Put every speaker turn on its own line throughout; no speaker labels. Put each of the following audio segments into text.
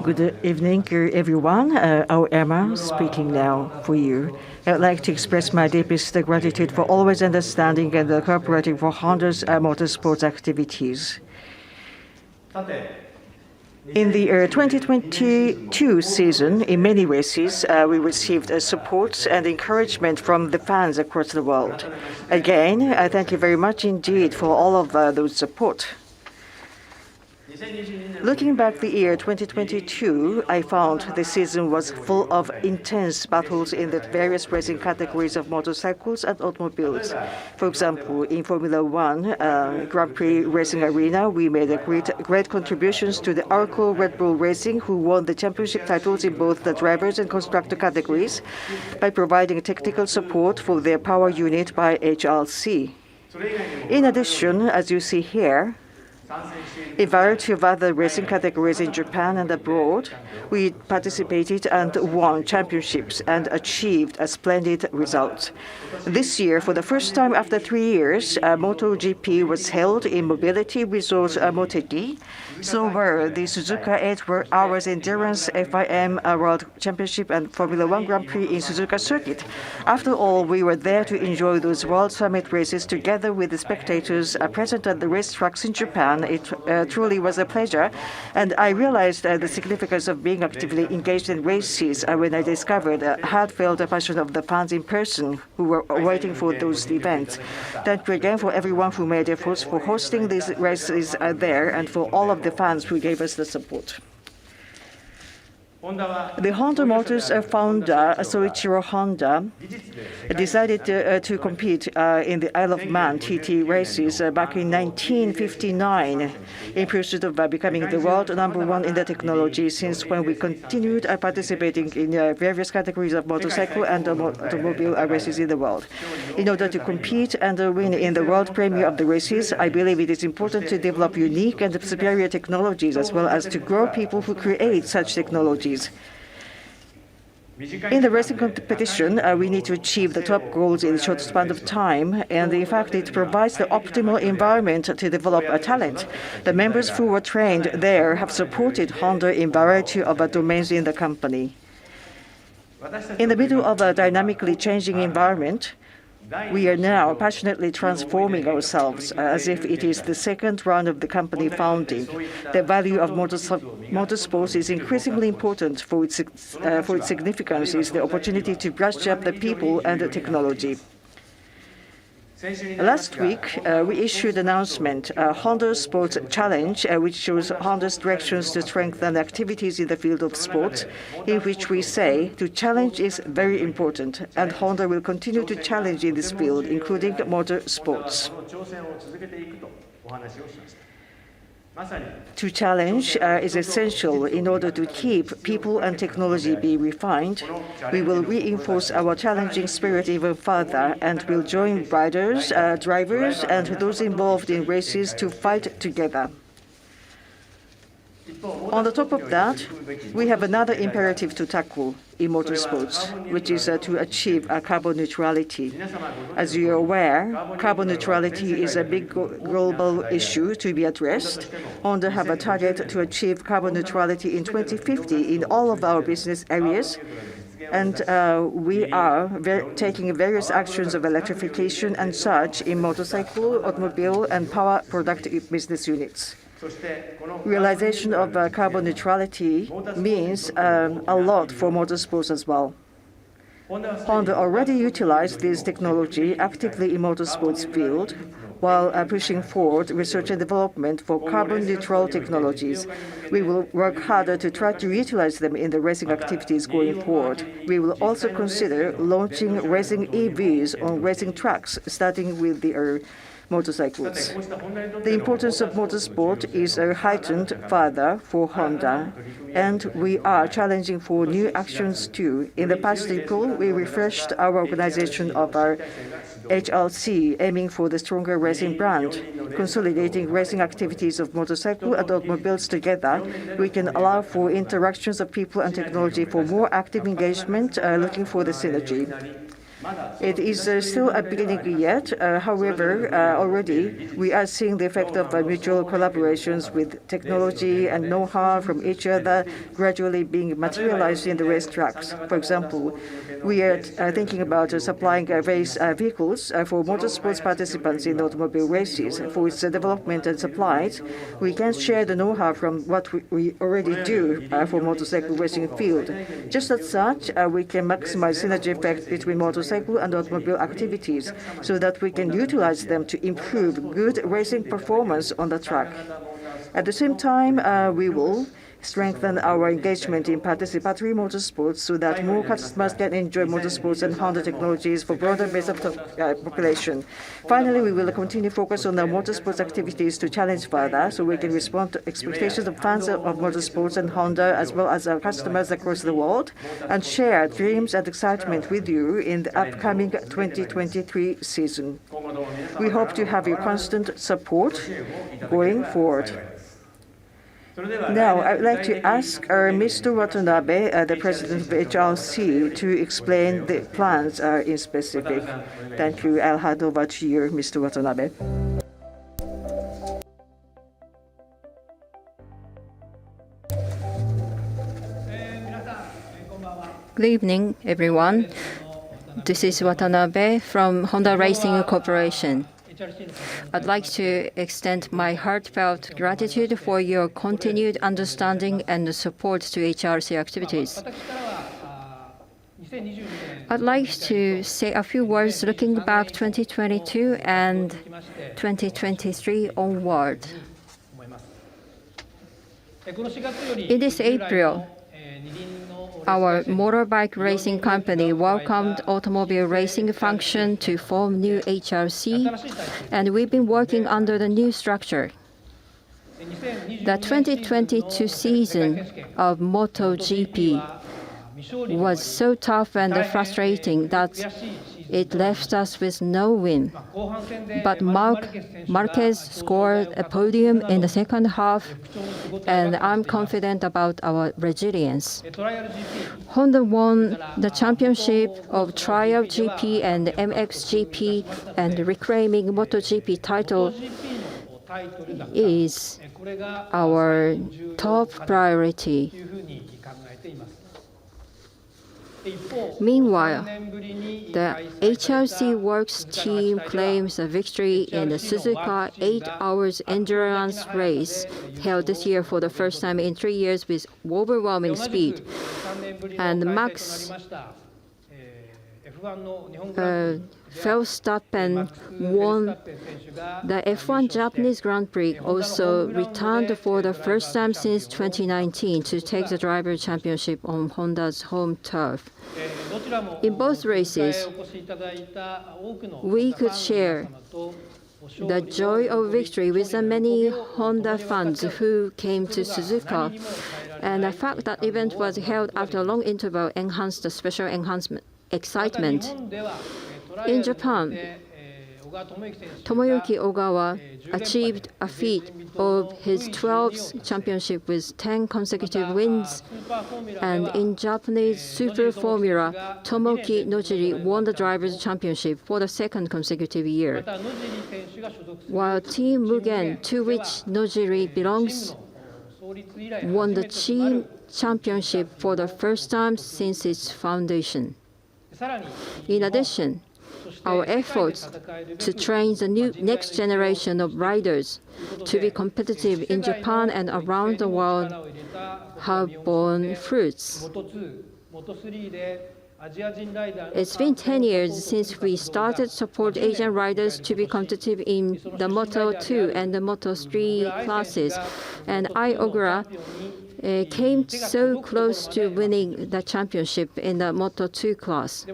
Good evening, everyone. Emma speaking now for you. I would like to express my deepest gratitude for always understanding and cooperating for Honda's motorsports activities. In the 2022 season, in many races, we received support and encouragement from the fans across the world. Again, I thank you very much indeed for all of those support. Looking back the year 2022, I found the season was full of intense battles in the various racing categories of motorcycles and automobiles. For example, in Formula One Grand Prix racing arena, we made great contributions to the Arco Red Bull Racing, who won the championship titles in both the drivers and constructor categories by providing technical support for their power unit by HRC. In addition, as you see here, in a variety of other racing categories in Japan and abroad, we participated and won championships and achieved a splendid result. This year, for the first time after 3 years, MotoGP was held in mobility resort Motegi. So were the Suzuka 8 Hours Endurance FIM World Championship and Formula One Grand Prix in Suzuka Circuit. After all, we were there to enjoy those World Summit races together with the spectators present at the racetracks in Japan. It truly was a pleasure, and I realized the significance of being actively engaged in races when I discovered the heartfelt passion of the fans in person who were waiting for those events. Thank you again for everyone who made efforts for hosting these races there and for all of the fans who gave us the support. The Honda Motors founder, Soichiro Honda, decided to compete in the Isle of Man TT races back in 1959 in pursuit of becoming the world #1 in the technology, since when we continued participating in various categories of motorcycle and automobile races in the world. In order to compete and win in the world premiere of the races, I believe it is important to develop unique and superior technologies as well as to grow people who create such technologies. In the racing competition, we need to achieve the top goals in a short span of time, and in fact, it provides the optimal environment to develop a talent. The members who were trained there have supported Honda in a variety of domains in the company. In the middle of a dynamically changing environment, we are now passionately transforming ourselves as if it is the second round of the company founding. The value of motorsports is increasingly important for its significance is the opportunity to brush up the people and the technology. Last week, we issued an announcement, Honda Sports Challenge, which shows Honda's directions to strengthen activities in the field of sports, in which we say to challenge is very important, and Honda will continue to challenge in this field, including motorsports. To challenge is essential in order to keep people and technology be refined. We will reinforce our challenging spirit even further and will join riders, drivers, and those involved in races to fight together. On the top of that, we have another imperative to tackle in motorsports, which is to achieve carbon neutrality. As you are aware, carbon neutrality is a big global issue to be addressed. Honda have a target to achieve carbon neutrality in 2050 in all of our business areas, and we are taking various actions of electrification and such in motorcycle, automobile, and power productive business units. Realization of carbon neutrality means a lot for motorsports as well. Honda already utilized this technology actively in motorsports field while pushing forward research and development for carbon neutral technologies. We will work harder to try to utilize them in the racing activities going forward. We will also consider launching racing EVs on racing tracks, starting with the motorcycles. The importance of motorsport is heightened further for Honda, and we are challenging for new actions too. In the past April, we refreshed our organization of our HRC, aiming for the stronger racing brand. Consolidating racing activities of motorcycle and automobiles together, we can allow for interactions of people and technology for more active engagement, looking for the synergy. It is still a beginning yet. However, already we are seeing the effect of mutual collaborations with technology and know-how from each other gradually being materialized in the race tracks. For example, we are thinking about supplying race vehicles for motorsports participants in automobile races. For its development and supplies, we can share the know-how from what we already do for motorcycle racing field. Just as such, we can maximize synergy effect between motorcycle and automobile activities so that we can utilize them to improve good racing performance on the track. At the same time, we will strengthen our engagement in participatory motorsports so that more customers can enjoy motorsports and Honda technologies for broader base of the population. Finally, we will continue focus on our motorsports activities to challenge further so we can respond to expectations of fans of motorsports and Honda as well as our customers across the world and share dreams and excitement with you in the upcoming 2023 season. We hope to have your constant support going forward. Now, I would like to ask Mr. Watanabe, the President of HRC, to explain the plans in specific. Thank you. I'll hand over to you, Mr. Watanabe.
Good evening, everyone. This is Watanabe from Honda Racing Corporation. I'd like to extend my heartfelt gratitude for your continued understanding and support to HRC activities. I'd like to say a few words looking back 2022 and 2023 onward. In this April, our motorbike racing company welcomed automobile racing function to form new HRC, and we've been working under the new structure. The 2022 season of MotoGP was so tough and frustrating that it left us with no win. But Marquez scored a podium in the second half, and I'm confident about our resilience. Honda won the championship of Trial GP and MXGP, and reclaiming MotoGP title is our top priority. Meanwhile, the HRC Works team claims a victory in the Suzuka 8 hours endurance race held this year for the first time in 3 years with overwhelming speed. And Max Verstappen won the F1 Japanese Grand Prix, also returned for the first time since 2019 to take the driver championship on Honda's home turf. In both races, we could share the joy of victory with the many Honda fans who came to Suzuka, and the fact that the event was held after a long interval enhanced the special excitement. In Japan, Tomoyuki Ogawa achieved a feat of his 12th championship with 10 consecutive wins, and in Japanese Super Formula, Tomoki Nojiri won the Drivers' Championship for the second consecutive year. While Team Mugen, to which Nojiri belongs, won the Team Championship for the first time since its foundation. In addition, our efforts to train the next generation of riders to be competitive in Japan and around the world have borne fruits. It's been 10 years since we started to support Asian riders to be competitive in the Moto2 and the Moto3 classes, and Ogura came so close to winning the championship in the Moto2 class.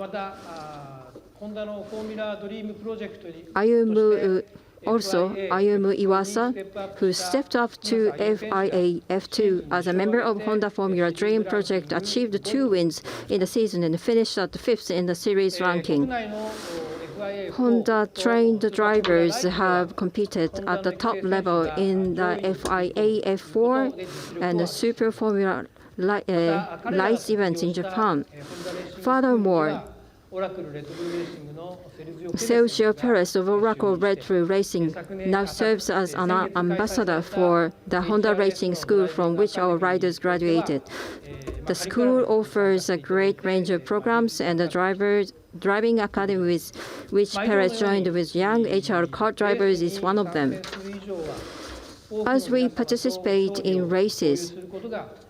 Ayumu Iwasa, who stepped up to FIA F2 as a member of Honda Formula Dream Project, achieved 2 wins in the season and finished at 5th in the series ranking. Honda-trained drivers have competed at the top level in the FIA F4 and the Super Formula Lights events in Japan. Furthermore, Sergio Perez of Oracle Red Bull Racing now serves as an ambassador for the Honda Racing School from which our riders graduated. The school offers a great range of programs, and the driving academy with which Perez joined with young HR car drivers is one of them. As we participate in races,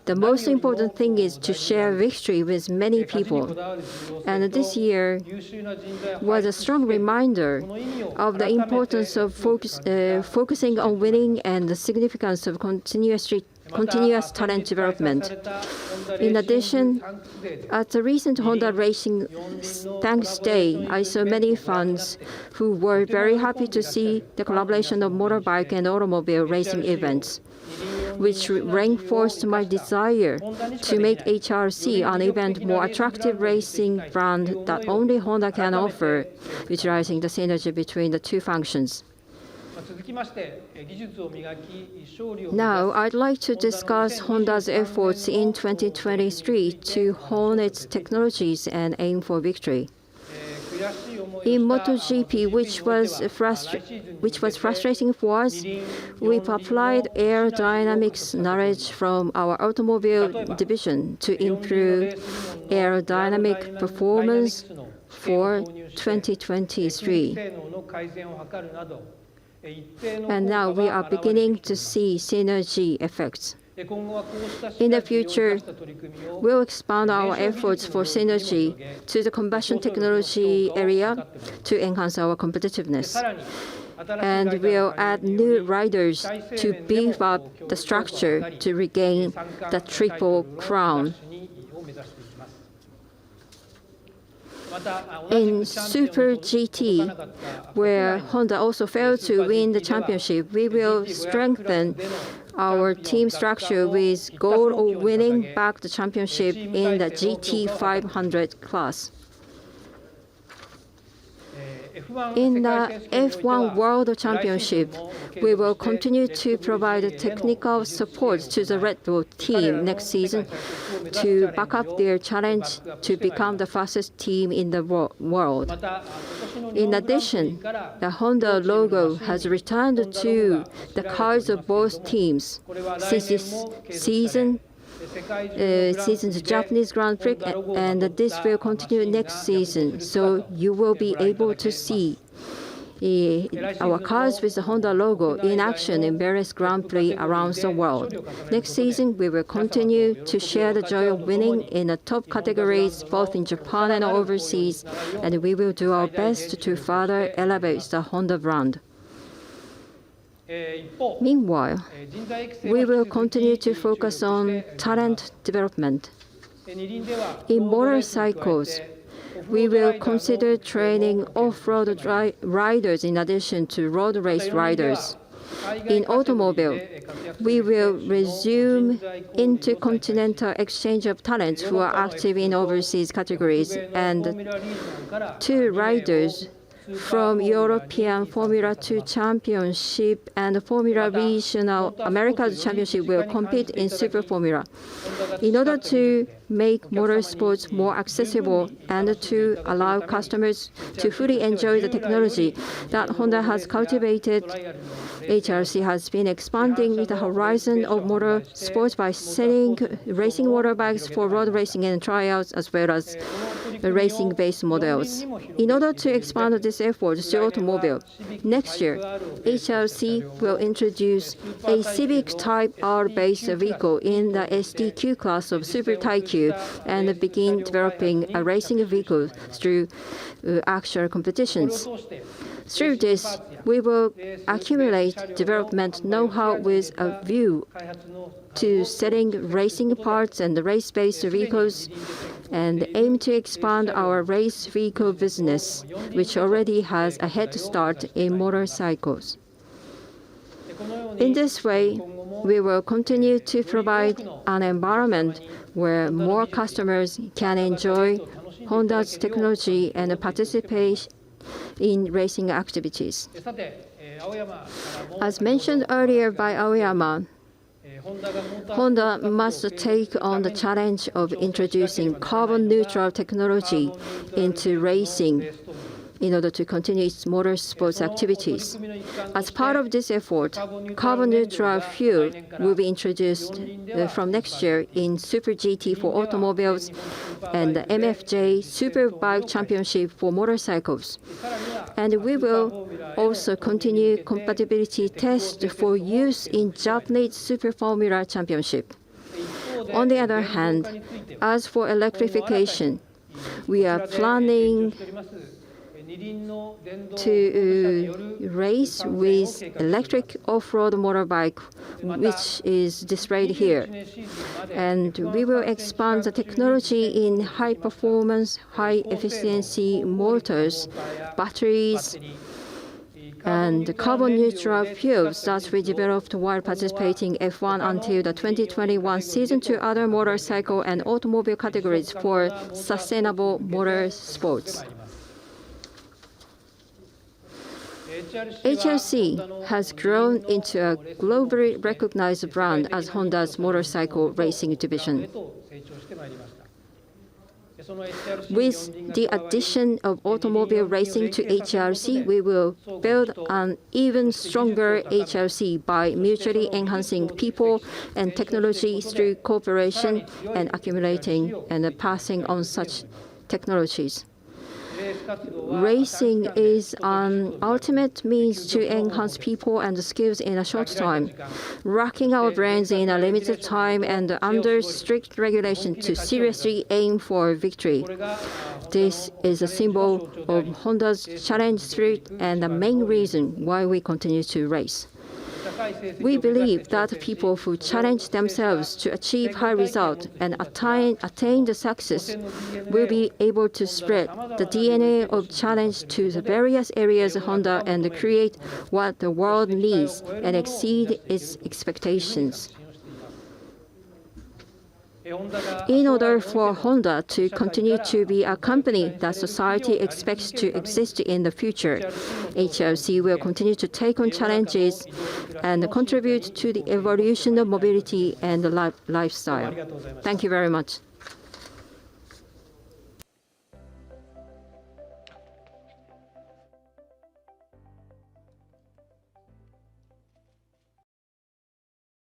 the most important thing is to share victory with many people. And this year was a strong reminder of the importance of focusing on winning and the significance of continuous talent development. In addition, at the recent Honda Racing Thanks Day, I saw many fans who were very happy to see the collaboration of motorbike and automobile racing events, which reinforced my desire to make HRC an even more attractive racing brand that only Honda can offer, utilizing the synergy between the two functions. Now, I'd like to discuss Honda's efforts in 2023 to hone its technologies and aim for victory. In MotoGP, which was frustrating for us, we've applied aerodynamics knowledge from our automobile division to improve aerodynamic performance for 2023. And now we are beginning to see synergy effects. In the future, we'll expand our efforts for synergy to the combustion technology area to enhance our competitiveness. And we'll add new riders to beef up the structure to regain the triple crown. In Super GT, where Honda also failed to win the championship, we will strengthen our team structure with goal of winning back the championship in the GT 500 class. In the F1 World Championship, we will continue to provide technical support to the Red Bull team next season to back up their challenge to become the fastest team in the world. In addition, the Honda logo has returned to the cars of both teams since this season's Japanese Grand Prix, and this will continue next season. So you will be able to see our cars with the Honda logo in action in various Grand Prix around the world. Next season, we will continue to share the joy of winning in the top categories, both in Japan and overseas, and we will do our best to further elevate the Honda brand. Meanwhile, we will continue to focus on talent development. In motorcycles, we will consider training off-road riders in addition to road race riders. In automobile, we will resume intercontinental exchange of talents who are active in overseas categories, and 2 riders from European Formula 2 Championship and Formula Regional Americas Championship will compete in Super Formula. In order to make motorsports more accessible and to allow customers to fully enjoy the technology that Honda has cultivated, HRC has been expanding the horizon of motorsports by selling racing motorbikes for road racing and tryouts, as well as racing-based models. In order to expand this effort to automobile, next year, HRC will introduce a Civic Type R-based vehicle in the STQ class of Super Taikyu and begin developing a racing vehicle through actual competitions. Through this, we will accumulate development know-how with a view to selling racing parts and race-based vehicles, and aim to expand our race vehicle business, which already has a head start in motorcycles. In this way, we will continue to provide an environment where more customers can enjoy Honda's technology and participate in racing activities. As mentioned earlier by Aoyama, Honda must take on the challenge of introducing carbon-neutral technology into racing in order to continue its motorsports activities. As part of this effort, carbon-neutral fuel will be introduced from next year in Super GT for automobiles and the MFJ Superbike Championship for motorcycles. And we will also continue compatibility tests for use in Japanese Super Formula Championship. On the other hand, as for electrification, we are planning to race with electric off-road motorbike, which is displayed here. And we will expand the technology in high-performance, high-efficiency motors, batteries, and carbon-neutral fuels that we developed while participating F1 until the 2021 season to other motorcycle and automobile categories for sustainable motorsports. HRC has grown into a globally recognized brand as Honda's motorcycle racing division. With the addition of automobile racing to HRC, we will build an even stronger HRC by mutually enhancing people and technology through cooperation and accumulating and passing on such technologies. Racing is an ultimate means to enhance people and skills in a short time, racking our brains in a limited time and under strict regulation to seriously aim for victory. This is a symbol of Honda's challenge spirit and the main reason why we continue to race. We believe that people who challenge themselves to achieve high results and attain the success will be able to spread the DNA of challenge to the various areas of Honda and create what the world needs and exceed its expectations. In order for Honda to continue to be a company that society expects to exist in the future, HRC will continue to take on challenges and contribute to the evolution of mobility and lifestyle. Thank you very much.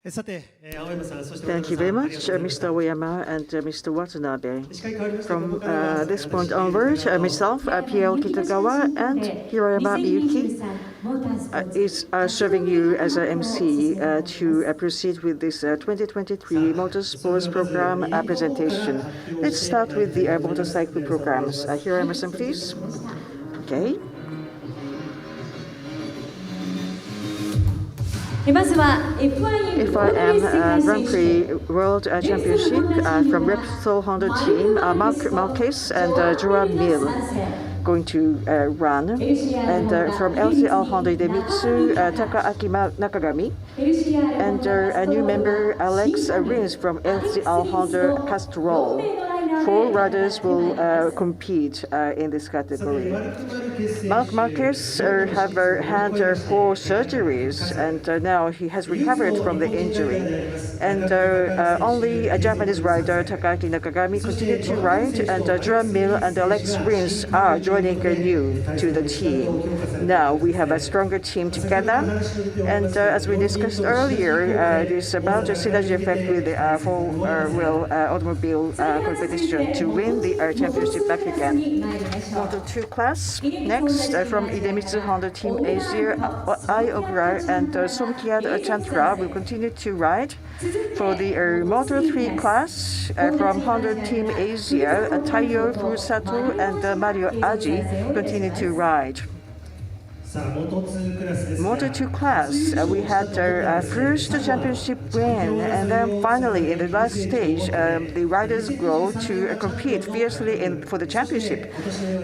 Thank you very much, Mr. Oyama and Mr. Watanabe. From this point onward, myself, Pierre Kitagawa, and Hiroyama Miyuki is serving you as an MC to proceed with this 2023 Motorsports program presentation. Let's start with the motorcycle programs. Hiroyama-san, please. Okay. FIM Grand Prix World Championship from Repsol Honda team, Marc Marquez and Joao Mir going to run. And from LCL Honda Idemitsu, Takaaki Nakagami. And a new member, Alex Rins from LCL Honda Castrol. 4 riders will compete in this category. Marc Marquez have had 4 surgeries, and now he has recovered from the injury. And only a Japanese rider, Takaaki Nakagami, continued to ride, and Joao Mir and Alex Rins are joining new to the team. Now we have a stronger team together, and as we discussed earlier, it is about a synergy effect with the four-wheel automobile competition to win the championship back again. Moto 2 class. Next, from Idemitsu Honda Team Asia, Ai Ogura and Somkiad Chantra will continue to ride. For the Moto 3 class, from Honda Team Asia, Taiyo Furusato and Mario Aji continue to ride. Moto 2 class, we had our first championship win, and then finally in the last stage, the riders go to compete fiercely for the championship.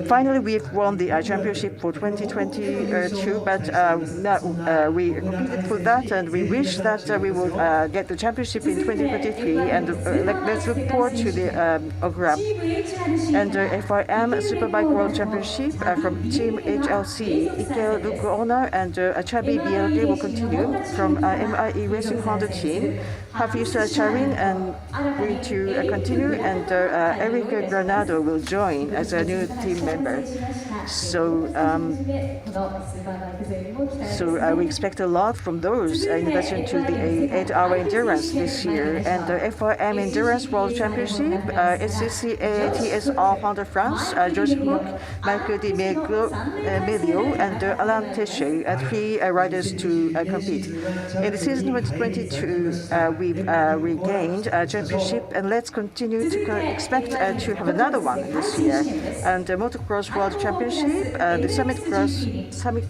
Finally, we've won the championship for 2022, but we competed for that, and we wish that we will get the championship in 2023, and let's look forward to the Ogura. And FIM Superbike World Championship from Team HLC, Ike Luke Honor and Achabi Bielke will continue from MIE Racing Honda team. Hafiz Charin and going to continue, and Eric Granado will join as a new team member. So we expect a lot from those in addition to the 8-hour endurance this year. And the FIM Endurance World Championship, SCCA TSR Honda France, George Hook, Michael Di Melio, and Alain Teche, 3 riders to compete. In the season 2022, we've regained a championship, and let's continue to expect to have another one this year. And the Motocross World Championship, the Summit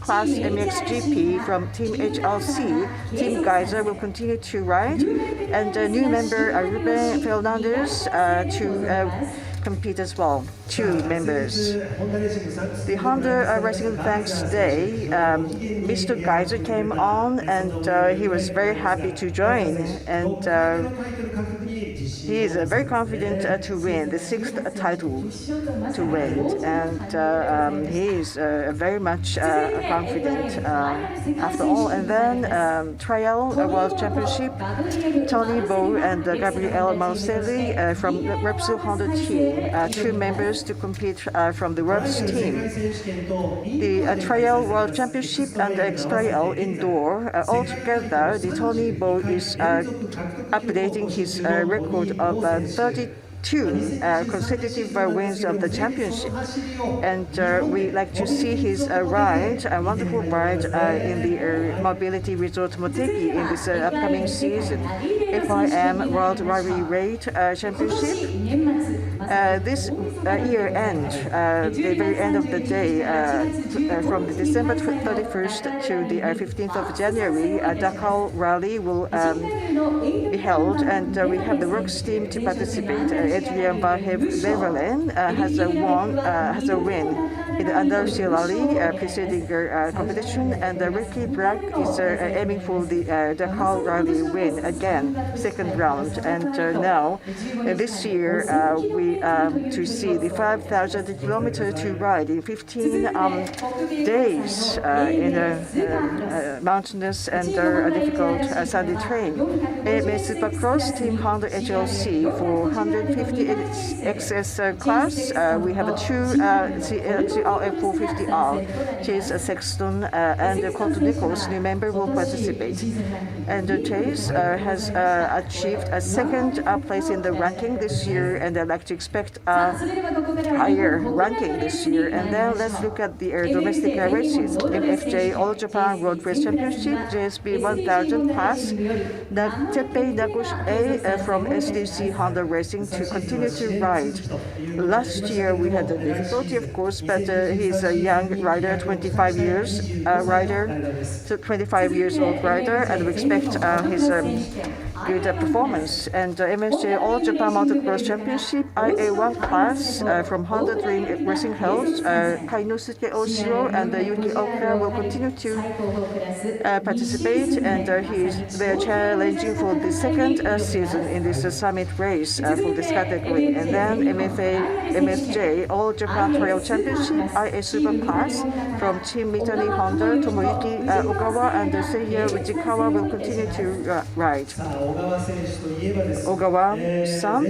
Class MXGP from Team HLC, Team Geyser will continue to ride, and a new member, Ruben Fernandez, to compete as well. 2 members. The Honda Racing Thanks Day, Mr. Geyser came on, and he was very happy to join, and he is very confident to win the 6th title to win, and he is very much confident after all. And then Trial World Championship, Tony Bow and Gabriel Marcelli from the Repsol Honda team, 2 members to compete from the Works team. The Trial World Championship and the X-Trial Indoor, altogether, the Tony Bow is updating his record of 32 consecutive wins of the championship, and we like to see his ride, a wonderful ride in the Mobility Resort Motegi in this upcoming season. FIM World Rally Raid Championship. This year end, the very end of the day, from the December 31st to the 15th of January, Dakar Rally will be held, and we have the Works team to participate. Adrian Beverlen has a win in the Andalusia Rally preceding competition, and Ricky Bragg is aiming for the Dakar Rally win again, 2nd round. And now, this year, we to see the 5,000 kilometers to ride in 15 days in a mountainous and difficult sandy terrain. AMA Supercross Team Honda HLC for 150 XS class. We have 2 CRF 450R. Chase Sexton and Colton Nichols, new member, will participate. And Chase has achieved a 2nd place in the ranking this year, and I'd like to expect a higher ranking this year. And then let's look at the domestic races. MFJ All Japan Road Race Championship, JSB 1000 Pass, Teppei Nagoshi A from SDC Honda Racing to continue to ride. Last year we had a difficulty, of course, but he's a young rider, 25 years old rider, and we expect his good performance. And MSJ All Japan Motocross Championship IA1 class from Honda Dream Racing Hills, Kainosuke Oshiro and Yuki Oka will continue to participate, and they're challenging for the 2nd season in this summit race for this category. And then MFJ All Japan Trail Championship IA Super Class from Team Mitani Honda, Tomoyuki Ogawa and Seiya Ujikawa will continue to ride. Ogawa-san,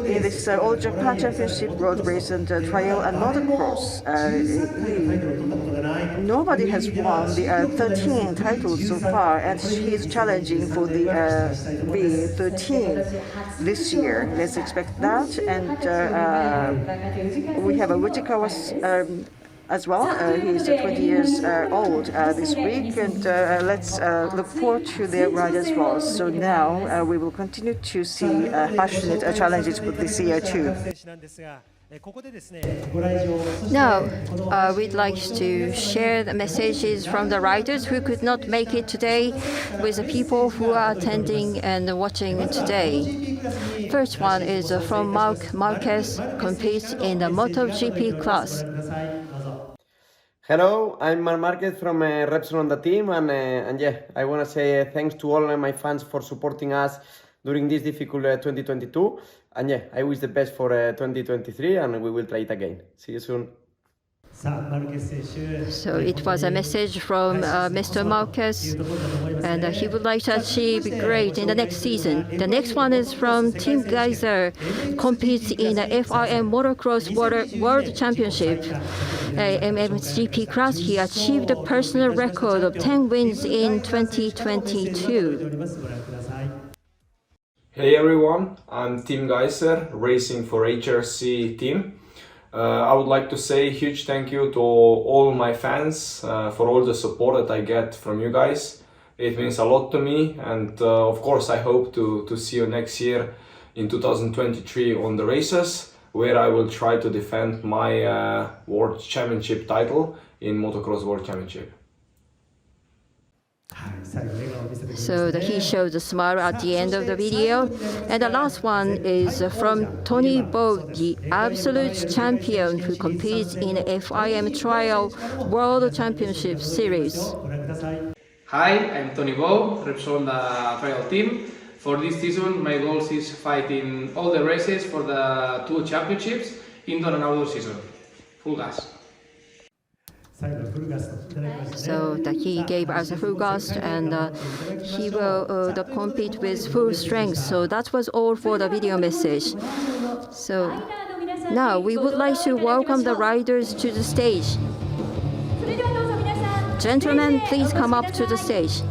in this All Japan Championship road race and trail and motocross, nobody has won the 13 titles so far, and he's challenging for the V13 this year. Let's expect that. And we have a Ujikawa as well. He's 20 years old this week, and let's look forward to their ride as well. So now we will continue to see passionate challenges with this year too.
Now, we'd like to share the messages from the riders who could not make it today with the people who are attending and watching today. First one is from Mark Marquez, competes in the MotoGP class.
Hello, I'm Marc Marquez from Repsol on the team, and yeah, I want to say thanks to all my fans for supporting us during this difficult 2022, and yeah, I wish the best for 2023, and we will try it again. See you soon.
So it was a message from Mr. Marquez, and he would like to achieve great in the next season. The next one is from Tim Geiser, competes in the FIM Motocross World Championship. MXGP class, he achieved a personal record of 10 wins in 2022.
Hey everyone, I'm Tim Geiser, racing for HRC team. I would like to say a huge thank you to all my fans for all the support that I get from you guys. It means a lot to me, and of course I hope to see you next year in 2023 on the races, where I will try to defend my World Championship title in Motocross World Championship.
So he showed a smile at the end of the video. And the last one is from Tony Bow, the absolute champion who competes in the FIM Trial World Championship Series.
Hi, I'm Tony Bow, represent the trial team. For this season, my goal is fighting all the races for the two championships, indoor and outdoor season. Full gas.
So he gave us a full gas, and he will compete with full strength. So that was all for the video message. So now we would like to welcome the riders to the stage. Gentlemen, please come up to the stage.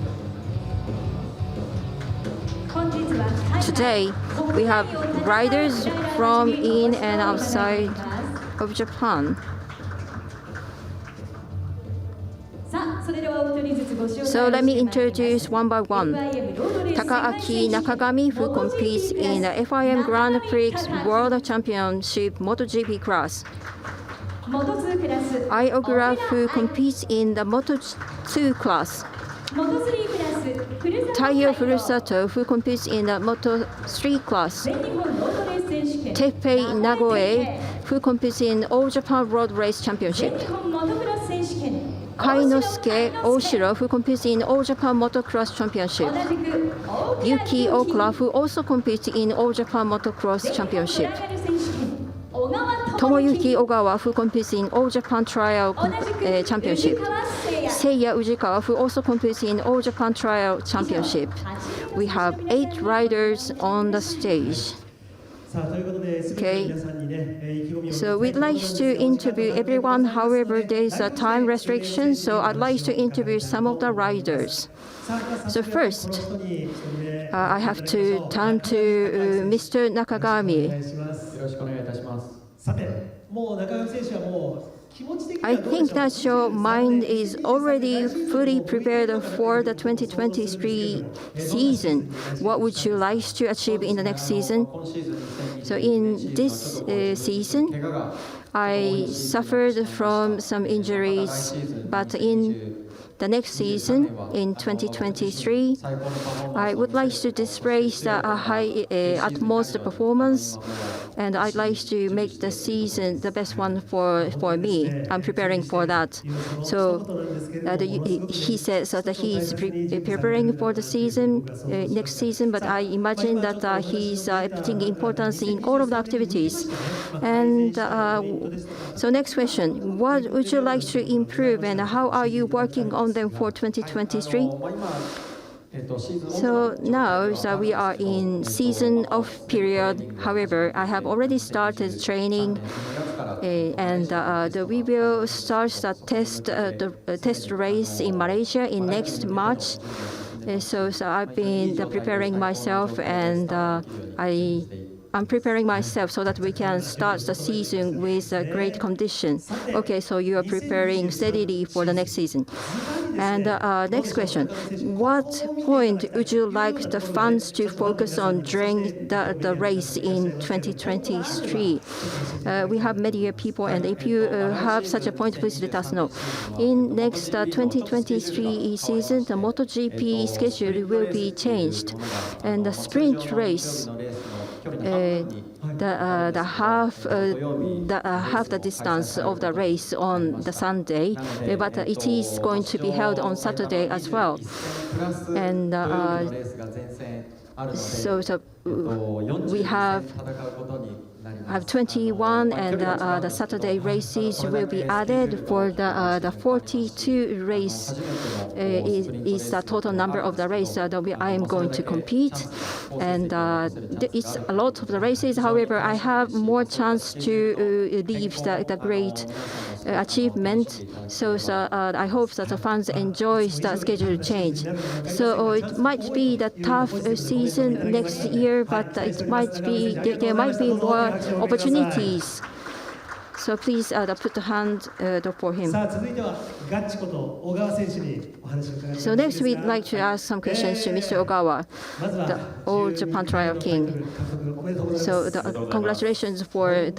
Today we have riders from in and outside of Japan. So let me introduce one by one. Takaaki Nakagami, who competes in the FIM Grand Prix World Championship MotoGP class. Ai Ogura, who competes in the Moto2 class. Taiyo Furusato, who competes in the Moto3 class. Teppei Nagoe, who competes in All Japan Road Race Championship. Kainosuke Oshiro, who competes in All Japan Motocross Championship. Yuki Okura, who also competes in All Japan Motocross Championship. Tomoyuki Ogawa, who competes in All Japan Trial Championship. Seiya Ujikawa, who also competes in All Japan Trial Championship. We have 8 riders on the stage. Okay, so we'd like to interview everyone. However, there's a time restriction, so I'd like to interview some of the riders. So first, I have to turn to Mr. Nakagami. I think that your mind is already fully prepared for the 2023 season. What would you like to achieve in the next season? So in this season, I suffered from some injuries, but in the next season, in 2023, I would like to display a high utmost performance, and I'd like to make the season the best one for me. I'm preparing for that. So he says that he's preparing for the season, next season, but I imagine that he's putting importance in all of the activities. And so next question, what would you like to improve, and how are you working on them for 2023? So now we are in season off period. However, I have already started training, and we will start the test race in Malaysia in next March. So I've been preparing myself, and I'm preparing myself so that we can start the season with a great condition. Okay, so you are preparing steadily for the next season. And next question, what point would you like the fans to focus on during the race in 2023? We have many people, and if you have such a point, please let us know. In next 2023 season, the MotoGP schedule will be changed, and the sprint race, half the distance of the race on the Sunday, but it is going to be held on Saturday as well. And so we have have 21, and the Saturday races will be added. For the 42 race is the total number of the race that I am going to compete, and it's a lot of the races. However, I have more chance to leave the great achievement. So I hope that the fans enjoy the schedule change. So it might be the tough season next year, but it might be there might be more opportunities. So please put a hand for him. So next we'd like to ask some questions to Mr. Ogawa, the All Japan Trial King. So congratulations for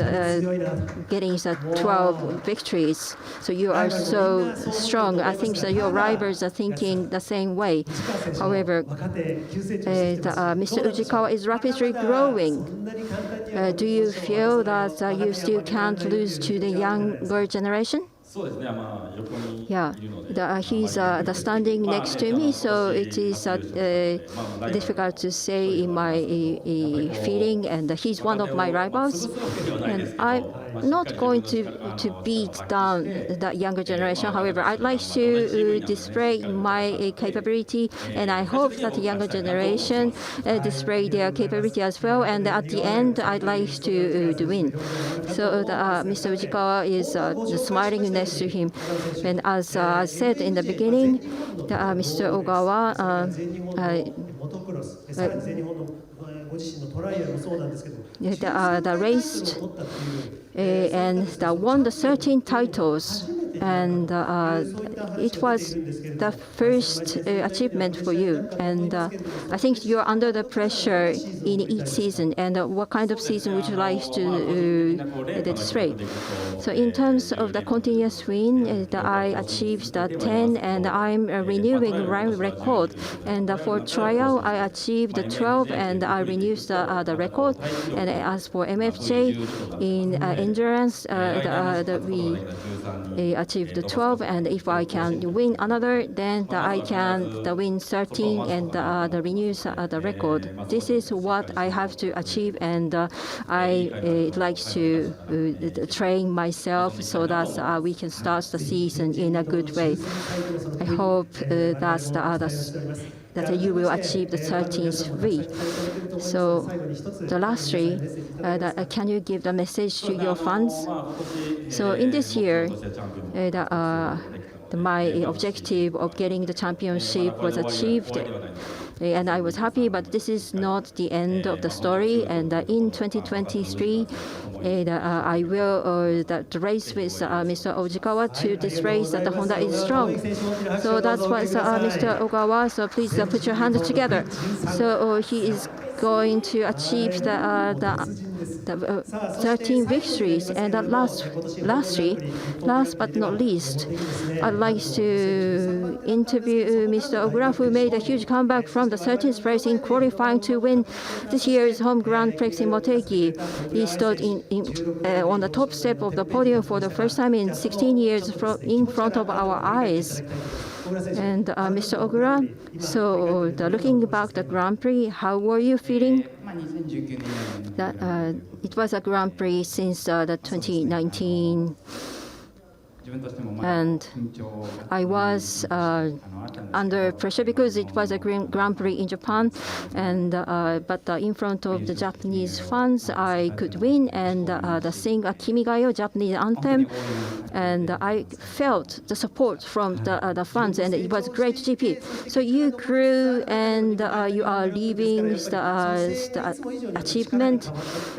getting the 12 victories. So you are so strong. I think that your rivals are thinking the same way. However, Mr. Ujikawa is rapidly growing. Do you feel that you still can't lose to the younger generation? Yeah, he's standing next to me, so it is difficult to say in my feeling. And he's one of my rivals, and I'm not going to beat down the younger generation. However, I'd like to display my capability, and I hope that the younger generation display their capability as well. And at the end, I'd like to win. So Mr. Ujikawa is smiling next to him. And as I said in the beginning, Mr. Ogawa raced and won the 13 titles. And it was the first achievement for you. And I think you're under the pressure in each season. And what kind of season would you like to display? So in terms of the continuous win, I achieved the 10, and I'm renewing my record. And for trial, I achieved the 12, and I renewed the record. And as for MFJ, in endurance, we achieved the 12, and if I can win another, then I can win 13 and renew the record. This is what I have to achieve, and I like to train myself so that we can start the season in a good way. I hope that you will achieve the 13th V. So the last three, can you give the message to your fans? So in this year, my objective of getting the championship was achieved, and I was happy, but this is not the end of the story. And in 2023, I will race with Mr. Ujikawa to this race that the Honda is strong. So that's what Mr. Ogawa. So please put your hands together. So he is going to achieve the 13 victories. And last but not least, I'd like to interview Mr. Ogura, who made a huge comeback from the 13th place in qualifying to win this year's home Grand Prix in Motegi. He stood on the top step of the podium for the first time in 16 years in front of our eyes. And Mr. Ogura, so looking back the Grand Prix, how were you feeling? It was a Grand Prix since the 2019. And I was under pressure because it was a Grand Prix in Japan, and but in front of the Japanese fans, I could win and sing a Kimi ga yo Japanese anthem, and I felt the support from the fans, and it was great GP. So you grew, and you are leaving the achievement,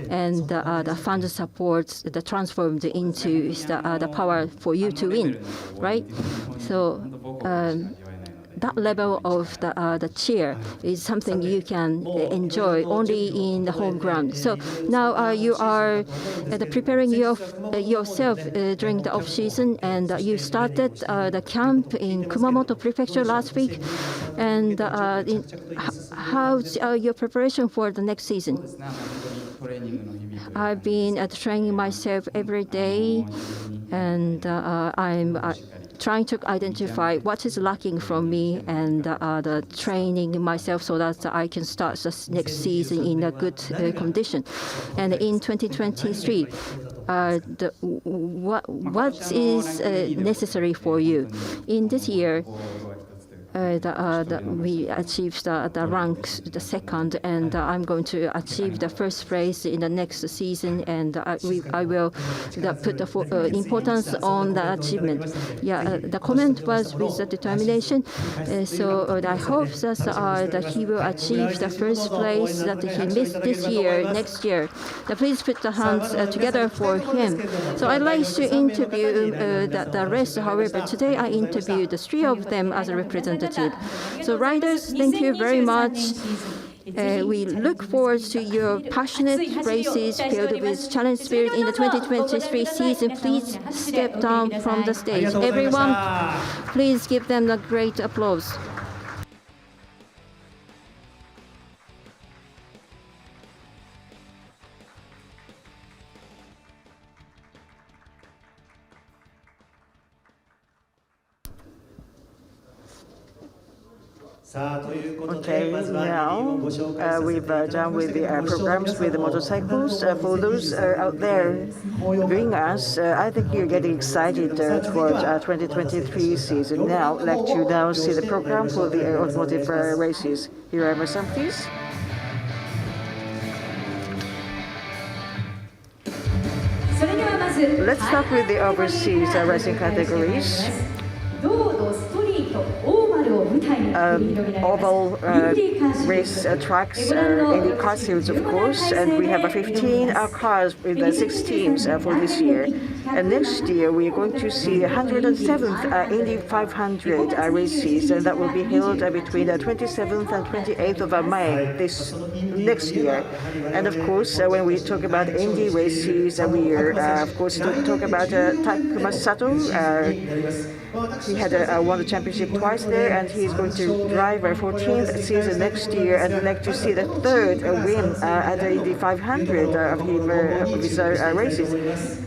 and the fans support transformed into the power for you to win, right? So that level of the cheer is something you can enjoy only in the home ground. So now you are preparing yourself during the off season, and you started the camp in Kumamoto Prefecture last week. And how's your preparation for the next season? I've been training myself every day, and I'm trying to identify what is lacking from me and the training myself so that I can start the next season in a good condition. And in 2023, what is necessary for you? In this year, we achieved the rank, the second, and I'm going to achieve the first place in the next season, and I will put the importance on the achievement. Yeah, the comment was with the determination, so I hope that he will achieve the first place that he missed this year, next year. Please put the hands together for him. So I'd like to interview the rest, however, today I interviewed the three of them as a representative. So riders, thank you very much. We look forward to your passionate races filled with challenge spirit in the 2023 season. Please step down from the stage. Everyone, please give them a great applause.
Okay, now we've done with the programs with the motorcycles. For those out there viewing us, I think you're getting excited towards 2023 season. Now, I'd like to now see the program for the automotive races. Here are some, please. Let's start with the overseas racing categories. Oval race tracks in the car series, of course, and we have 15 cars with 6 teams for this year. And next year we are going to see 107th Indy 500 races, and that will be held between the 27th and 28th of May this next year. And of course, when we talk about Indy races, we are of course talk about Takuma Sato. He had won the championship twice there, and he's going to drive our 14th season next year, and we'd like to see the third win at the Indy 500 of his races.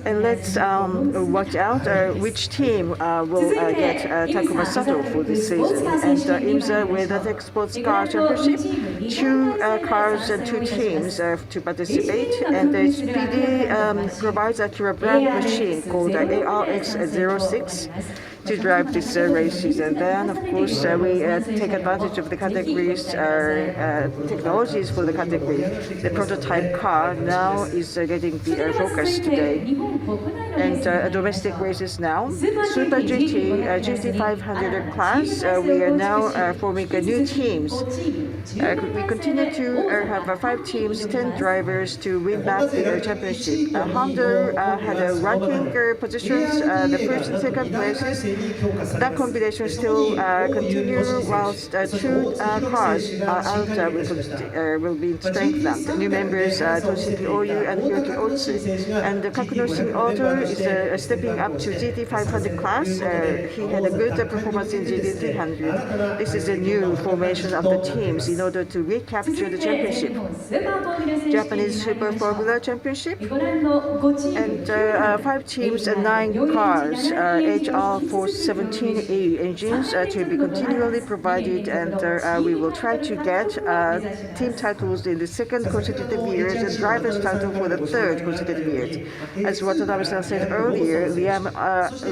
And let's watch out which team will get Takuma Sato for this season. And IMSA with the Tech Sports Car Championship, 2 cars and 2 teams to participate, and the SPD provides a brand machine called ARX06 to drive this races. And then, of course, we take advantage of the categories, technologies for the category. The prototype car now is getting the focus today. And domestic races now. Super GT, GT 500 class, we are now forming new teams. We continue to have 5 teams, 10 drivers to win back the championship. Honda had ranking positions, the first and second places. That combination still continues, whilst 2 cars will be strengthened. New members, Toshiki Oyu and Hiroki Otsu. And Kakunoshin Auto is stepping up to GT 500 class. He had a good performance in GT 300. This is a new formation of the teams in order to recapture the championship. Japanese Super Formula Championship. And 5 teams and 9 cars, HR417E engines to be continually provided, and we will try to get team titles in the 2nd consecutive years and driver's title for the 3rd consecutive years. As Watanabe said earlier, Liam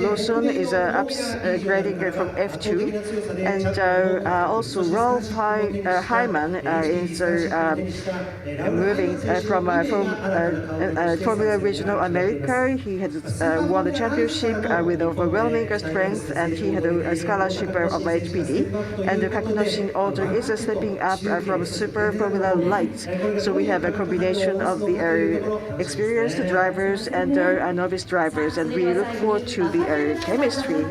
Lawson is upgrading from F2, and also Ralph Hyman is moving from Formula Regional America. He has won the championship with overwhelming strength, and he had a scholarship of HPD. And Kakunoshin Auto is stepping up from Super Formula Light. So we have a combination of the experienced drivers and novice drivers, and we look forward to the chemistry,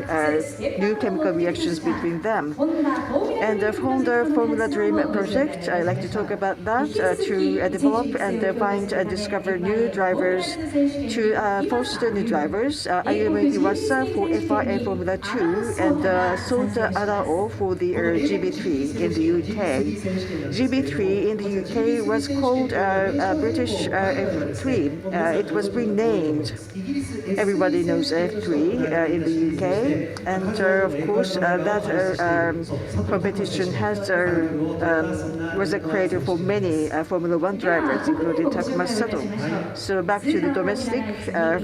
new chemical reactions between them. And the Honda Formula Dream project, I like to talk about that, to develop and find and discover new drivers, to foster new drivers. Ayumu Iwasa for FIA Formula 2, and Sota Arao for the GB3 in the UK. GB3 in the UK was called British F3. It was renamed Everybody knows F3 in the UK, and of course that competition was created for many Formula One drivers, including Takuma Sato. So back to the domestic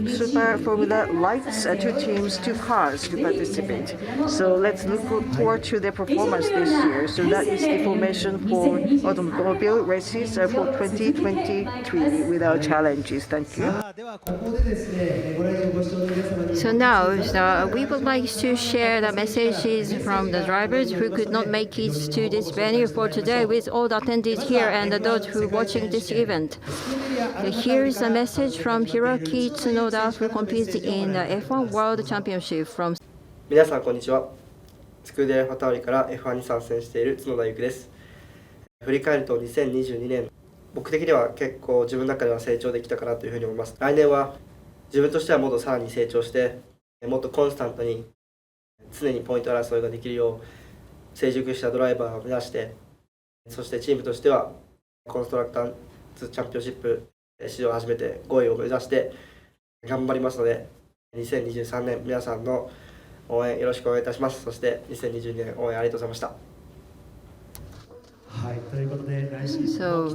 Super Formula Lights, 2 teams, 2 cars to participate. So let's look forward to their performance this year. So that is the formation for automobile races for 2023 without challenges. Thank you.
So now we would like to share the messages from the drivers who could not make it to this venue for today with all the attendees here and those who are watching this event. Here is a message from Hiroki Tsunoda, who competes in the F1 World Championship from.
皆さんこんにちは。スクーデレファタオリから F1 に参戦している角田裕樹です。振り返ると2022年、僕的には結構自分の中では成長できたかなというふうに思います。来年は自分としてはもっとさらに成長して、もっとコンスタントに常にポイント争いができるよう成熟したドライバーを目指して、そしてチームとしてはコンストラクターズチャンピオンシップ史上初めて5位を目指して頑張りますので、2023年皆さんの応援よろしくお願いいたします。そして2022年応援ありがとうございました。
So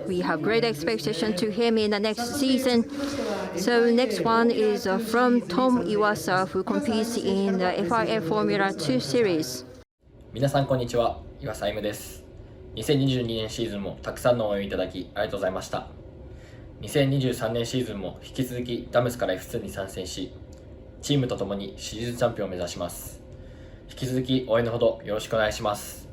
we have great expectation to him in the next season. So next one is from Tom Iwasa, who competes in the FIA Formula 2 Series.
皆さんこんにちは、岩佐 M です。2022年シーズンもたくさんの応援いただきありがとうございました。2023年シーズンも引き続きダムスから F2 に参戦し、チームとともにシリーズチャンピオンを目指します。引き続き応援のほどよろしくお願いします。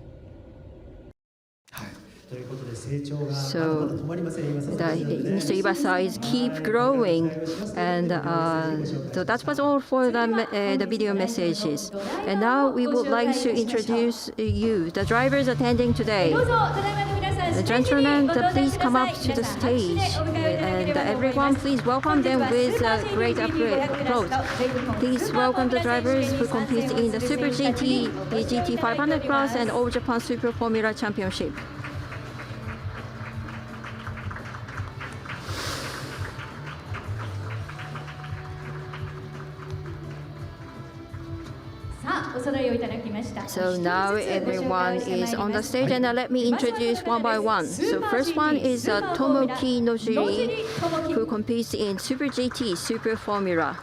So Mr. Iwasa is keep growing, and so that was all for the video messages. And now we would like to introduce you, the drivers attending today. The gentlemen, please come up to the stage, and everyone, please welcome them with a great applause. Please welcome the drivers who compete in the Super GT, the GT 500 class, and All Japan Super Formula Championship. So now everyone is on the stage, and let me introduce one by one. So first one is Tomoki Nojiri, who competes in Super GT, Super Formula.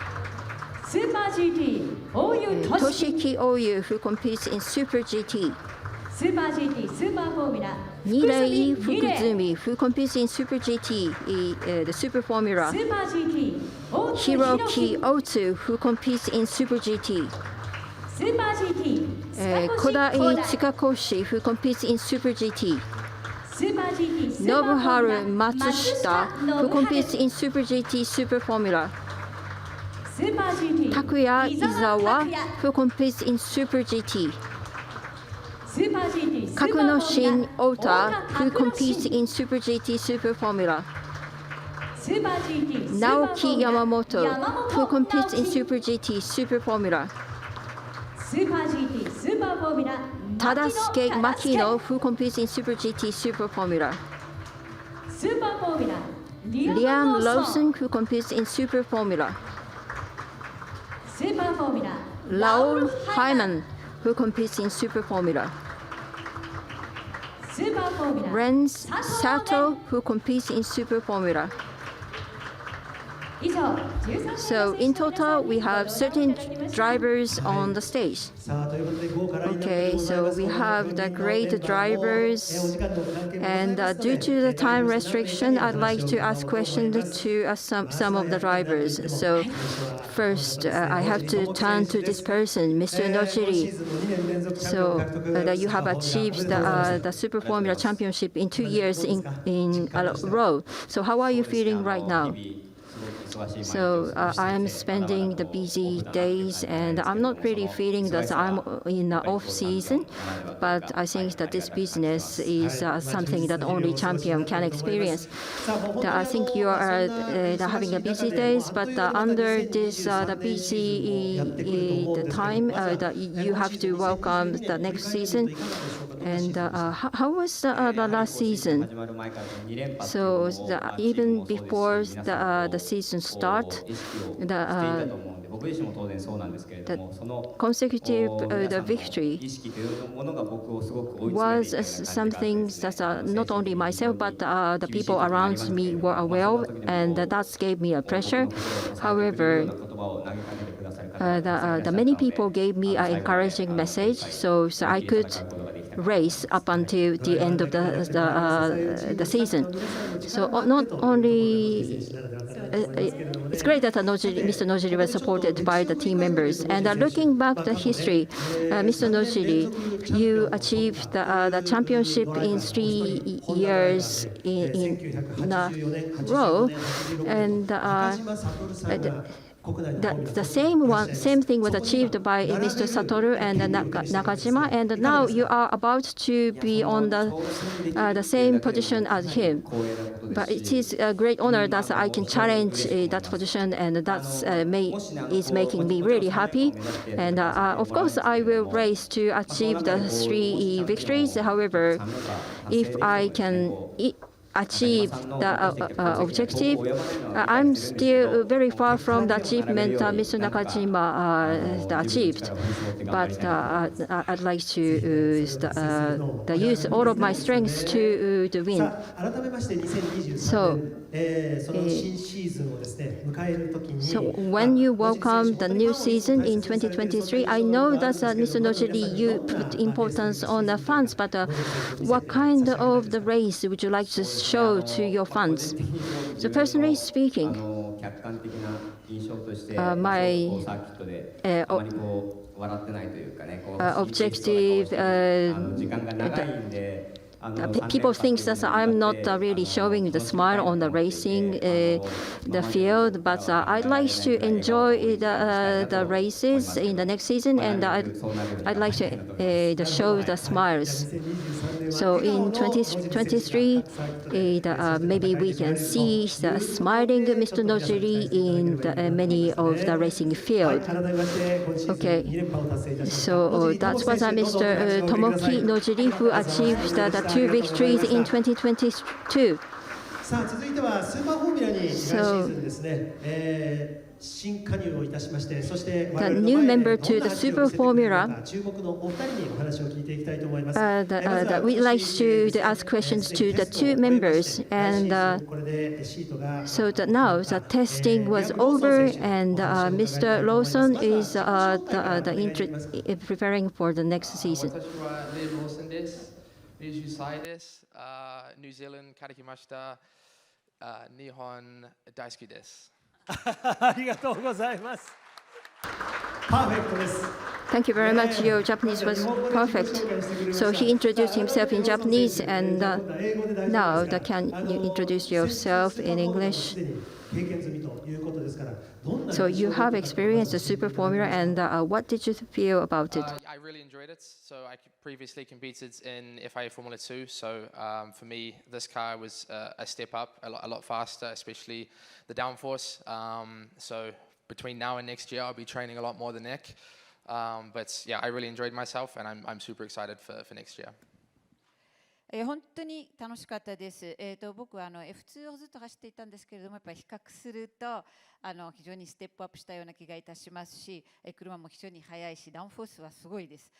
Super GT, Oyu
Toshiki Oyu, who competes in Super GT.
Super GT, Super Formula.
Nirei Fukuzumi, who competes in Super GT, the Super Formula.
Super GT,
Hiroki Otsu, who competes in Super GT.
Super GT,
Kodai Tsukakoshi, who competes in Super GT.
Super GT,
Nobuharu Matsushita, who competes in Super GT, Super Formula.
Super GT,
Takuya Izawa, who competes in Super GT.
Super GT,
Kakunoshin Ota, who competes in Super GT, Super Formula.
Super GT,
Naoki Yamamoto, who competes in Super GT, Super Formula.
Super GT, Super Formula.
Tadasuke Makino, who competes in Super GT, Super Formula.
Super Formula.
Liam Lawson, who competes in Super Formula.
Super Formula.
Raoul Hyman, who competes in Super Formula.
Super Formula.
Renz Sato, who competes in Super Formula. So in total, we have 13 drivers on the stage. Okay, so we have the great drivers, and due to the time restriction, I'd like to ask questions to some of the drivers. So first, I have to turn to this person, Mr. Nojiri. So that you have achieved the Super Formula Championship in 2 years in a row. So how are you feeling right now? So I am spending the busy days, and I'm not really feeling that I'm in the off season, but I think that this business is something that only champion can experience. I think you are having a busy days, but under this the busy the time that you have to welcome the next season. And how was the last season? So even before the season start, the consecutive the victory was something that not only myself but the people around me were aware of, and that gave me a pressure. However, the many people gave me an encouraging message, so I could race up until the end of the season. So not only it's great that Mr. Nojiri was supported by the team members. And looking back the history, Mr. Nojiri, you achieved the championship in 3 years in a row, and the same thing was achieved by Mr. Satoru and Nakajima, and now you are about to be on the same position as him. But it is a great honor that I can challenge that position, and that is making me really happy. And of course, I will race to achieve the 3 victories. However, if I can achieve the objective, I'm still very far from the achievement Mr. Nakajima achieved. But I'd like to use all of my strengths to win. So when you welcome the new season in 2023, I know that Mr. Nojiri, you put importance on the fans, but what kind of the race would you like to show to your fans? So personally speaking, my objective, people think that I'm not really showing the smile on the racing the field, but I'd like to enjoy the races in the next season, and I'd like to show the smiles. So in 2023, maybe we can see the smiling Mr. Nojiri in many of the racing field. Okay, so that was Mr. Tomoki Nojiri, who achieved the 2 victories in 2022. The new member to the Super Formula, we'd like to ask questions to the 2 members. And so now the testing was over, and Mr. Lawson is preparing for the next season.
21歳です。ニュージーランドから来ました。日本大好きです。
ありがとうございます。パーフェクトです。
Thank you very much. Your Japanese was perfect. So he introduced himself in Japanese, and now can you introduce yourself in English? So you have experienced the Super Formula, and what did you feel about it?
I really enjoyed it. So I previously competed in FIA Formula 2. So for me, this car was a step up, a lot faster, especially the downforce. So between now and next year, I'll be training a lot more than Nick. But yeah, I really enjoyed myself, and I'm super excited for next year.
本当に楽しかったです。僕はF2 をずっと走っていたんですけれども、やっぱり比較すると非常にステップアップしたような気がいたしますし、車も非常に速いし、ダウンフォースはすごいです。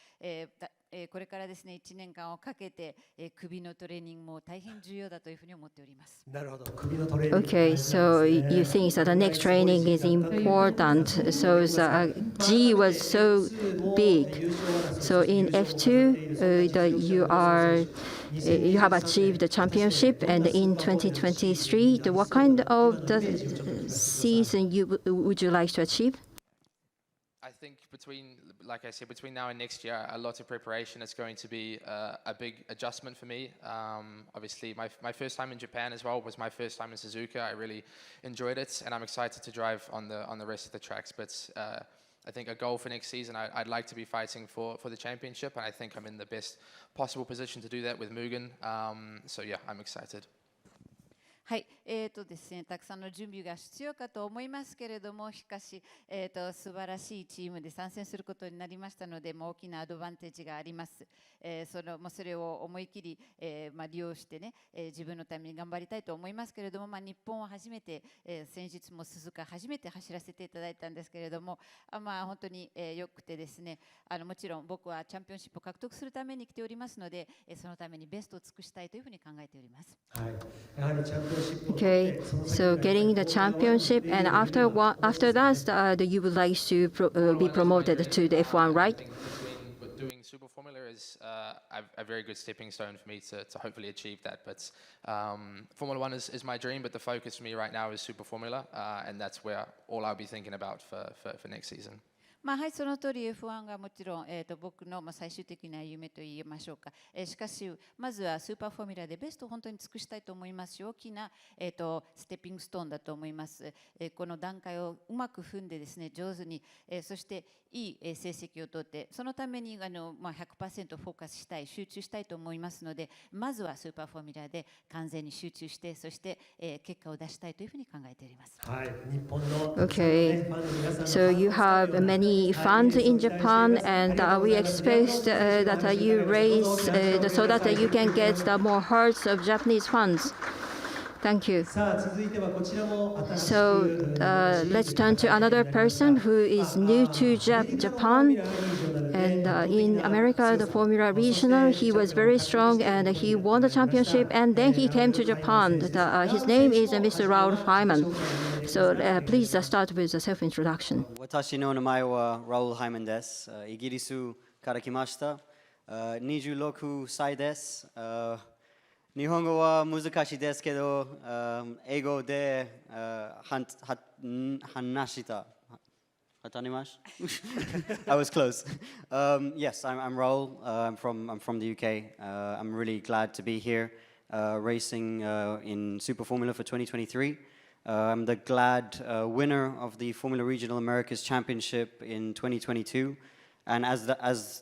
これからですね、1年間をかけて首のトレーニングも大変重要だというふうに思っております。
なるほど、首のトレーニング。
Okay, so you think that the next training is important. So the G was so big. So in F2, you have achieved the championship, and in 2023, what kind of the season would you like to achieve?
I think like I said, between now and next year, a lot of preparation. It's going to be a big adjustment for me. Obviously, my first time in Japan as well was my first time in Suzuka. I really enjoyed it, and I'm excited to drive on the rest of the tracks. But I think a goal for next season, I'd like to be fighting for the championship, and I think I'm in the best possible position to do that with Mugen. So yeah, I'm excited.
はい、ですね、たくさんの準備が必要かと思いますけれども、しかし、素晴らしいチームで参戦することになりましたので、大きなアドバンテージがあります。それを思い切り、利用してね、自分のために頑張りたいと思いますけれども、日本は初めて、先日も鈴鹿初めて走らせていただいたんですけれども、本当に良くてですね、もちろん僕はチャンピオンシップを獲得するために来ておりますので、そのためにベストを尽くしたいというふうに考えております。
はい、やはりチャンピオンシップ
Okay, so getting the championship, and after that, you would like to be promoted to the F1, right?
Doing Super Formula is a very good stepping stone for me to hopefully achieve that. But Formula One is my dream, but the focus for me right now is Super Formula, and that's where all I'll be thinking about for next season.
はい、その通り F1 がもちろん、僕の最終的な夢と言いましょうか。しかし、まずはスーパーフォーミュラでベストを本当に尽くしたいと思いますし、大きな、ステッピングストーンだと思います。この段階をうまく踏んでですね、上手に、そしていい成績をとって、そのために100% フォーカスしたい、集中したいと思いますので、まずはスーパーフォーミュラで完全に集中して、そして、結果を出したいというふうに考えております。
はい、日本の
Okay, so you have many fans in Japan, and we expect that you raise so that you can get the more hearts of Japanese fans. Thank you.
さあ続いてはこちらも新しく
So let's turn to another person who is new to Japan. And in America, the Formula Regional, he was very strong and he won the championship. And then he came to Japan. His name is Mr. Raul Hyman. So please start with a self-introduction.
私の名前はラウル・ハイマンです。イギリスから来ました。26歳です。日本語は難しいですけど、英語で話した。当たります I was close. Yes, I'm Raul. I'm from the UK. I'm really glad to be here racing in Super Formula for 2023. I'm the glad winner of the Formula Regional Americas Championship in 2022. And as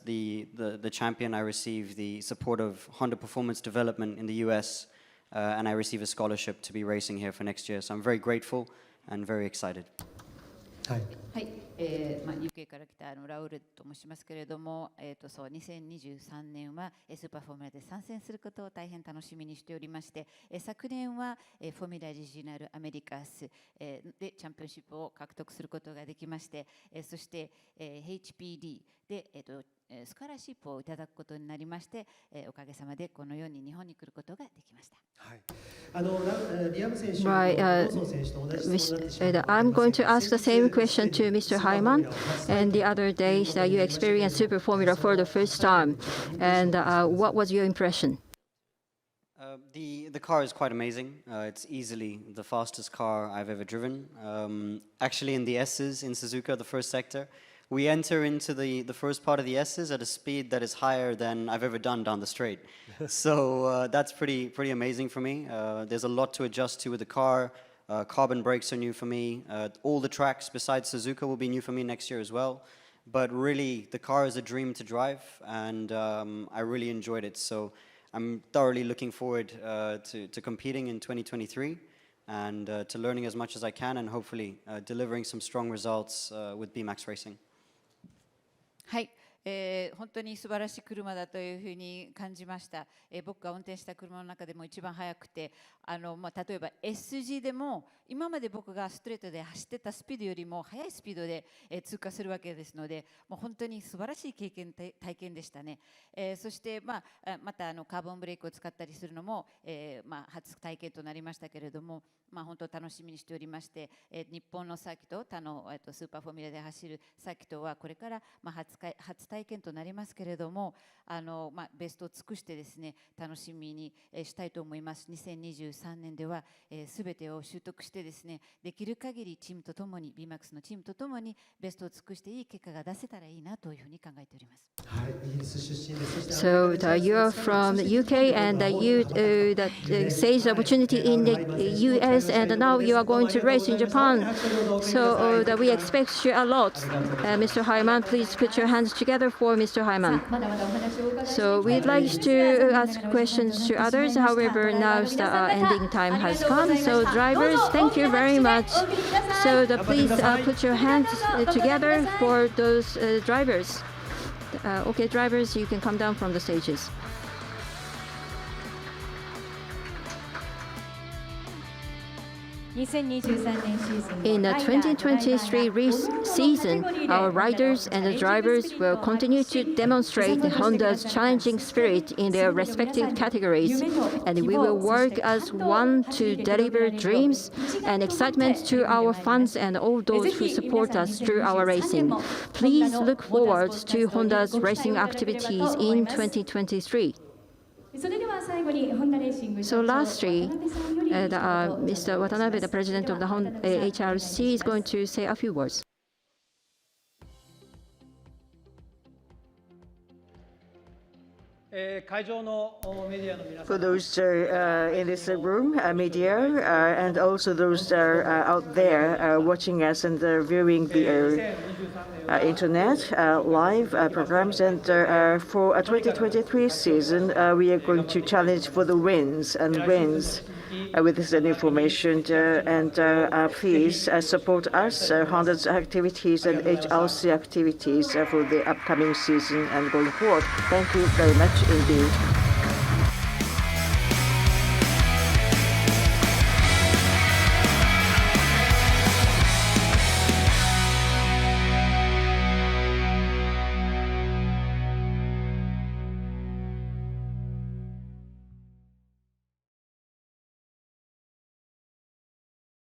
the champion, I receive the support of Honda Performance Development in the US, and I receive a scholarship to be racing here for next year. So I'm very grateful and very excited.
はい。
はい、UK から来たラウルと申しますけれども、そう2023年はスーパーフォーミュラで参戦することを大変楽しみにしておりまして、昨年はフォーミュラリジナルアメリカスでチャンピオンシップを獲得することができまして、そして HPD でスカラシップをいただくことになりまして、おかげさまでこのように日本に来ることができました。
はい。リアム選手、
Right,
ローソン選手と同じ質問になってしまいます。
I'm going to ask the same question to Mr. Hyman. And the other day, you experienced Super Formula for the first time. And what was your impression?
The car is quite amazing. It's easily the fastest car I've ever driven. Actually, in the S's in Suzuka, the first sector, we enter into the first part of the S's at a speed that is higher than I've ever done down the straight. So that's pretty amazing for me. There's a lot to adjust to with the car. Carbon brakes are new for me. All the tracks besides Suzuka will be new for me next year as well. But really, the car is a dream to drive, and I really enjoyed it. So I'm thoroughly looking forward to competing in 2023 and to learning as much as I can and hopefully delivering some strong results with BMAX Racing.
はい、本当に素晴らしい車だというふうに感じました。僕が運転した車の中でも一番速くて、例えば SG でも今まで僕がストレートで走ってたスピードよりも速いスピードで、通過するわけですので、もう本当に素晴らしい体験でしたね。そして、またカーボンブレーキを使ったりするのも、初体験となりましたけれども、本当楽しみにしておりまして、日本のサーキット、他のスーパーフォーミュラで走るサーキットはこれから、初体験となりますけれども、ベストを尽くしてですね、楽しみにしたいと思います。2023年では、すべてを習得してですね、できる限りチームとともに BMAX のチームとともにベストを尽くしていい結果が出せたらいいなというふうに考えております。
はい、イギリス
So you're from the UK and you seized the opportunity in the US and now you are going to race in Japan. So that we expect you a lot. Mr. Hyman, please put your hands together for Mr. Hyman. So we'd like to ask questions to others. However, now the ending time has come. So drivers, thank you very much. So please put your hands together for those drivers. Okay, drivers, you can come down from the stages. In the 2023 race season, our riders and the drivers will continue to demonstrate Honda's challenging spirit in their respective categories, and we will work as one to deliver dreams and excitement to our fans and all those who support us through our racing. Please look forward to Honda's racing activities in 2023. So lastly, Mr. Watanabe, the president of the HRC, is going to say a few words.
For those in this room, media, and also those out there watching us and viewing the internet live programs, and for a 2023 season, we are going to challenge for the wins with this information, and please support us, Honda's activities and HRC activities for the upcoming season and going forward. Thank you very much indeed.